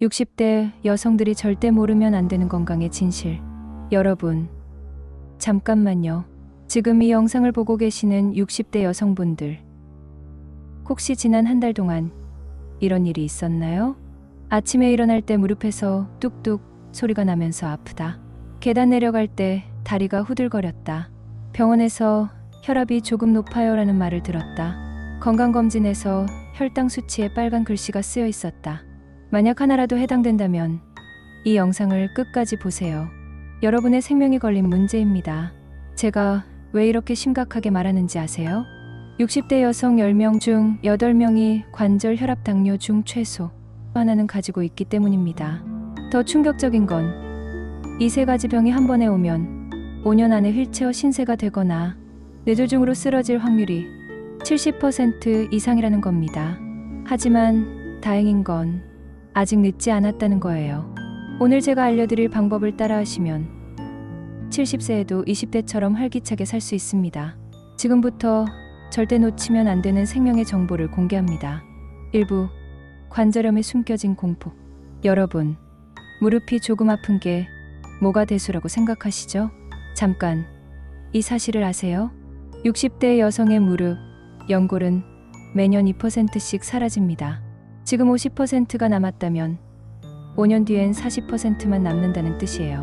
60대 여성들이 절대 모르면 안 되는 건강의 진실. 여러분, 잠깐만요. 지금 이 영상을 보고 계시는 60대 여성분들, 혹시 지난 한 달 동안 이런 일이 있었나요? 아침에 일어날 때 무릎에서 뚝뚝 소리가 나면서 아프다. 계단 내려갈 때 다리가 후들거렸다. 병원에서 혈압이 조금 높아요라는 말을 들었다. 건강검진에서 혈당 수치에 빨간 글씨가 쓰여 있었다. 만약 하나라도 해당된다면 이 영상을 끝까지 보세요. 여러분의 생명이 걸린 문제입니다. 제가 왜 이렇게 심각하게 말하는지 아세요? 60대 여성 10명 중 8명이 관절 혈압 당뇨 중 최소 하나는 가지고 있기 때문입니다. 더 충격적인 건 이 세 가지 병이 한 번에 오면 5년 안에 휠체어 신세가 되거나 뇌졸중으로 쓰러질 확률이 70% 이상이라는 겁니다. 하지만 다행인 건 아직 늦지 않았다는 거예요. 오늘 제가 알려드릴 방법을 따라하시면 70세에도 20대처럼 활기차게 살 수 있습니다. 지금부터 절대 놓치면 안 되는 생명의 정보를 공개합니다. 1부, 관절염에 숨겨진 공포. 여러분, 무릎이 조금 아픈 게 뭐가 대수라고 생각하시죠? 잠깐, 이 사실을 아세요? 60대 여성의 무릎, 연골은 매년 2%씩 사라집니다. 지금 50%가 남았다면 5년 뒤엔 40%만 남는다는 뜻이에요.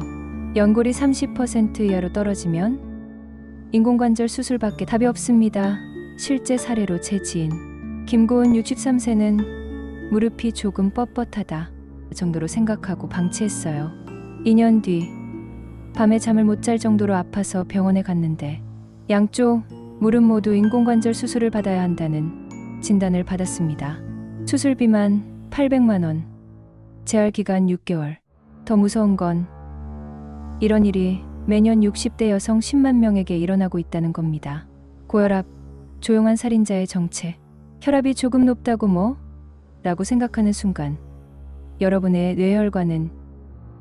연골이 30% 이하로 떨어지면 인공관절 수술밖에 답이 없습니다. 실제 사례로 제 지인 김고은 63세는 무릎이 조금 뻣뻣하다 정도로 생각하고 방치했어요. 2년 뒤 밤에 잠을 못 잘 정도로 아파서 병원에 갔는데 양쪽 무릎 모두 인공관절 수술을 받아야 한다는 진단을 받았습니다. 수술비만 800만 원, 재활 기간 6개월. 더 무서운 건 이런 일이 매년 60대 여성 10만 명에게 일어나고 있다는 겁니다. 고혈압, 조용한 살인자의 정체. 혈압이 조금 높다고 뭐? 라고 생각하는 순간 여러분의 뇌혈관은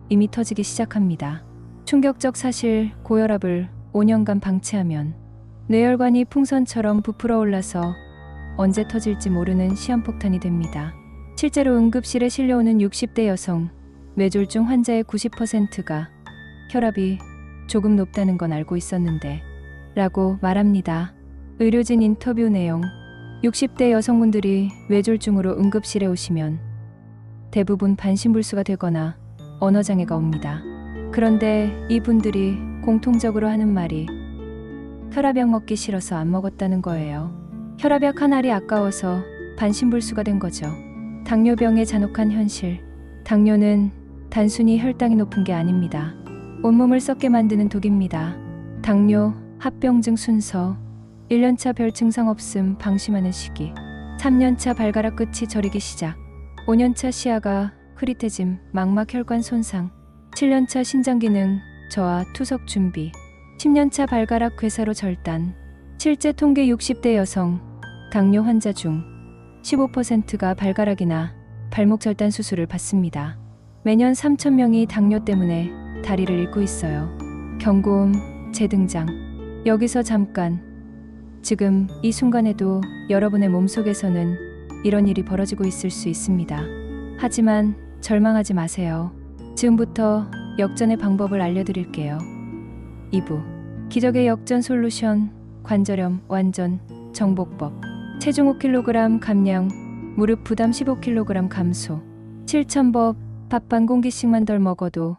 이미 터지기 시작합니다. 충격적 사실, 고혈압을 5년간 방치하면 뇌혈관이 풍선처럼 부풀어 올라서 언제 터질지 모르는 시한폭탄이 됩니다. 실제로 응급실에 실려오는 60대 여성 뇌졸중 환자의 90%가 혈압이 조금 높다는 건 알고 있었는데 라고 말합니다. 의료진 인터뷰 내용. 60대 여성분들이 뇌졸중으로 응급실에 오시면 대부분 반신불수가 되거나 언어장애가 옵니다. 그런데 이분들이 공통적으로 하는 말이 혈압약 먹기 싫어서 안 먹었다는 거예요. 혈압약 한 알이 아까워서 반신불수가 된 거죠. 당뇨병의 잔혹한 현실. 당뇨는 단순히 혈당이 높은 게 아닙니다. 온몸을 썩게 만드는 독입니다. 당뇨, 합병증 순서. 1년차 별 증상 없음 방심하는 시기. 3년차 발가락 끝이 저리기 시작. 5년차 시야가 흐릿해짐, 망막 혈관 손상. 7년차 신장 기능 저하, 투석 준비. 10년차 발가락 괴사로 절단. 실제 통계 60대 여성 당뇨 환자 중 15%가 발가락이나 발목 절단 수술을 받습니다. 매년 3,000명이 당뇨 때문에 다리를 잃고 있어요. 경고음 재등장. 여기서 잠깐. 지금 이 순간에도 여러분의 몸속에서는 이런 일이 벌어지고 있을 수 있습니다. 하지만 절망하지 마세요. 지금부터 역전의 방법을 알려드릴게요. 2부, 기적의 역전 솔루션. 관절염 완전 정복법. 체중 5kg 감량, 무릎 부담 15kg 감소. 실천법. 밥 반 공기씩만 덜 먹어도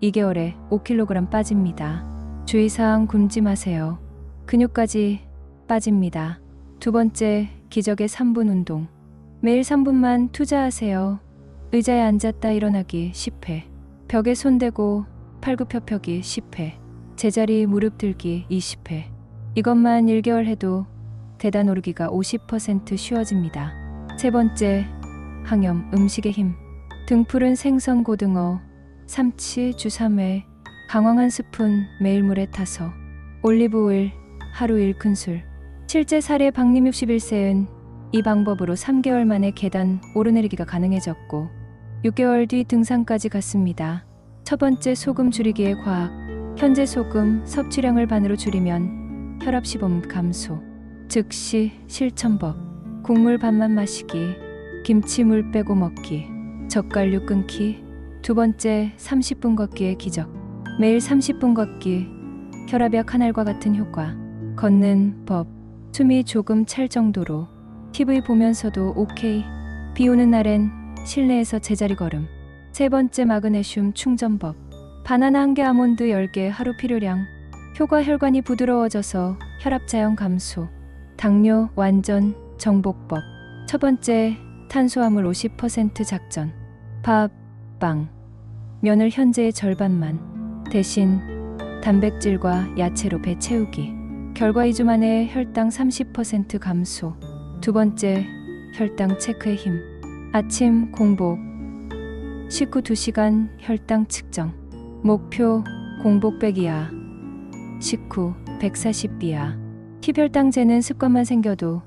2개월에 5kg 빠집니다. 주의사항 굶지 마세요. 근육까지 빠집니다. 두 번째, 기적의 3분 운동. 매일 3분만 투자하세요. 의자에 앉았다 일어나기 10회. 벽에 손대고 팔굽혀펴기 10회. 제자리 무릎 들기 20회. 이것만 1개월 해도 계단 오르기가 50% 쉬워집니다. 세 번째, 항염 음식의 힘. 등푸른 생선 고등어, 삼치 주 3회. 강황 1스푼 매일 물에 타서. 올리브 오일 하루 1큰술. 실제 사례 박님 61세은 이 방법으로 3개월 만에 계단 오르내리기가 가능해졌고 6개월 뒤 등산까지 갔습니다. 첫 번째, 소금 줄이기의 과학. 현재 소금 섭취량을 반으로 줄이면 혈압 시범 감소. 즉시 실천법. 국물 반만 마시기, 김치 물 빼고 먹기. 젓갈류 끊기. 두 번째, 30분 걷기의 기적. 매일 30분 걷기. 혈압약 한 알과 같은 효과. 걷는 법. 숨이 조금 찰 정도로. TV 보면서도 오케이. 비 오는 날엔 실내에서 제자리 걸음. 세 번째, 마그네슘 충전법. 바나나 1개, 아몬드 10개 하루 필요량. 효과, 혈관이 부드러워져서 혈압 자연 감소. 당뇨 완전 정복법. 첫 번째, 탄수화물 50% 작전. 밥, 빵, 면을 현재의 절반만. 대신 단백질과 야채로 배 채우기. 결과 2주 만에 혈당 30% 감소. 두 번째, 혈당 체크의 힘. 아침 공복. 식후 2시간 혈당 측정. 목표 공복 100 이하. 식후 140 이하. 혈당 재는 습관만 생겨도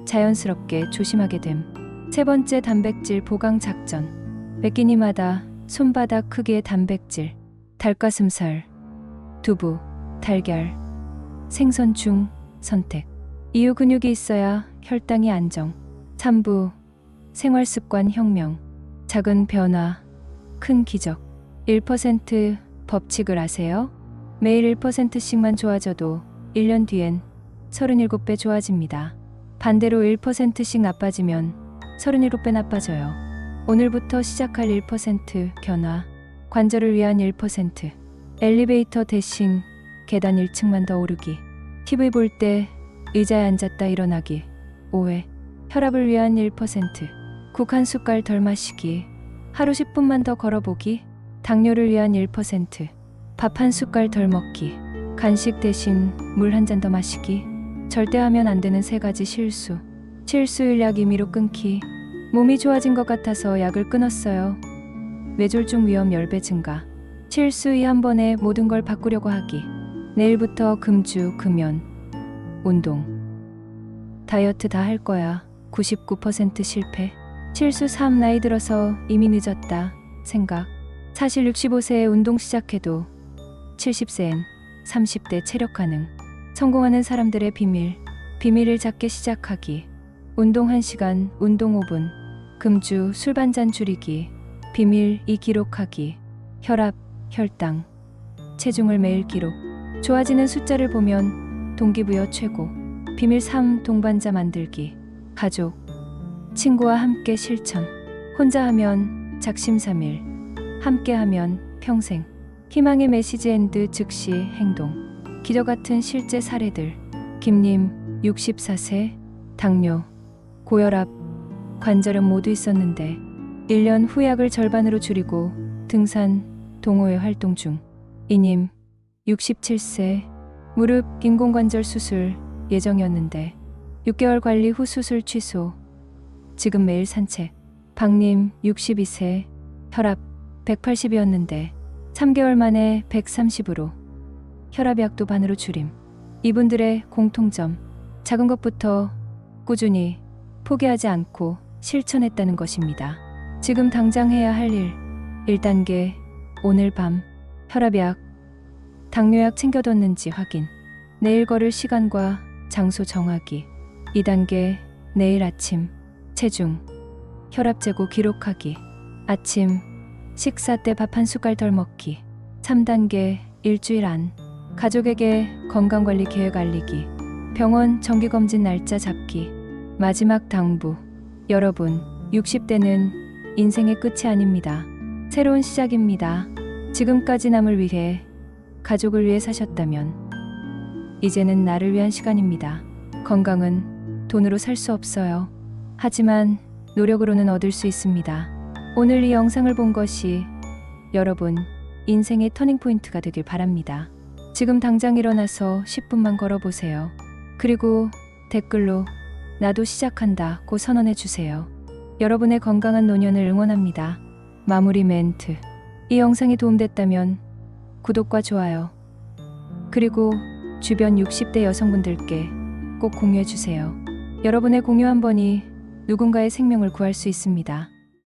자연스럽게 조심하게 됨. 세 번째, 단백질 보강 작전. 매 끼니마다 손바닥 크기의 단백질. 닭가슴살, 두부, 달걀, 생선 중 선택. 이유, 근육이 있어야 혈당이 안정. 3부, 생활습관 혁명. 작은 변화, 큰 기적. 1% 법칙을 아세요? 매일 1%씩만 좋아져도 1년 뒤엔 37배 좋아집니다. 반대로 1%씩 나빠지면 37배 나빠져요. 오늘부터 시작할 1% 변화. 관절을 위한 1%. 엘리베이터 대신 계단 1층만 더 오르기. TV 볼 때 의자에 앉았다 일어나기. 5회. 혈압을 위한 1%. 국 한 숟갈 덜 마시기. 하루 10분만 더 걸어보기. 당뇨를 위한 1%. 밥 한 숟갈 덜 먹기. 간식 대신 물 한 잔 더 마시기. 절대 하면 안 되는 3가지 실수. 실수일 약 임의로 끊기. 몸이 좋아진 것 같아서 약을 끊었어요. 뇌졸중 위험 10배 증가. 실수 2, 한 번에 모든 걸 바꾸려고 하기. 내일부터 금주, 금연. 운동. 다이어트 다 할 거야. 99% 실패. 실수 3, 나이 들어서 이미 늦었다. 생각. 사실 65세에 운동 시작해도 70세엔 30대 체력 가능. 성공하는 사람들의 비밀. 비밀을 작게 시작하기. 운동 1시간, 운동 5분. 금주 술 반잔 줄이기. 비밀 2, 기록하기. 혈압, 혈당, 체중을 매일 기록. 좋아지는 숫자를 보면 동기부여 최고. 비밀 3, 동반자 만들기. 가족, 친구와 함께 실천. 혼자 하면 작심삼일, 함께 하면 평생. 희망의 메시지 앤드 즉시 행동. 기적 같은 실제 사례들. 김님, 64세, 당뇨, 고혈압, 관절염 모두 있었는데 1년 후 약을 절반으로 줄이고 등산, 동호회 활동 중. 이님, 67세, 무릎 인공관절 수술 예정이었는데 6개월 관리 후 수술 취소. 지금 매일 산책. 박님, 62세, 혈압 180이었는데 3개월 만에 130으로 혈압약도 반으로 줄임. 이분들의 공통점, 작은 것부터 꾸준히 포기하지 않고 실천했다는 것입니다. 지금 당장 해야 할 일. 1단계, 오늘 밤 혈압약, 당뇨약 챙겨뒀는지 확인. 내일 걸을 시간과 장소 정하기. 2단계, 내일 아침 체중, 혈압 재고 기록하기. 아침 식사 때 밥 한 숟갈 덜 먹기. 3단계, 일주일 안 가족에게 건강관리 계획 알리기. 병원 정기검진 날짜 잡기. 마지막 당부. 여러분, 60대는 인생의 끝이 아닙니다. 새로운 시작입니다. 지금까지 남을 위해, 가족을 위해 사셨다면 이제는 나를 위한 시간입니다. 건강은 돈으로 살 수 없어요. 하지만 노력으로는 얻을 수 있습니다. 오늘 이 영상을 본 것이 여러분 인생의 터닝포인트가 되길 바랍니다. 지금 당장 일어나서 10분만 걸어보세요. 그리고 댓글로 나도 시작한다고 선언해 주세요. 여러분의 건강한 노년을 응원합니다. 마무리 멘트. 이 영상이 도움됐다면 구독과 좋아요, 그리고 주변 60대 여성분들께 꼭 공유해 주세요. 여러분의 공유 한 번이 누군가의 생명을 구할 수 있습니다.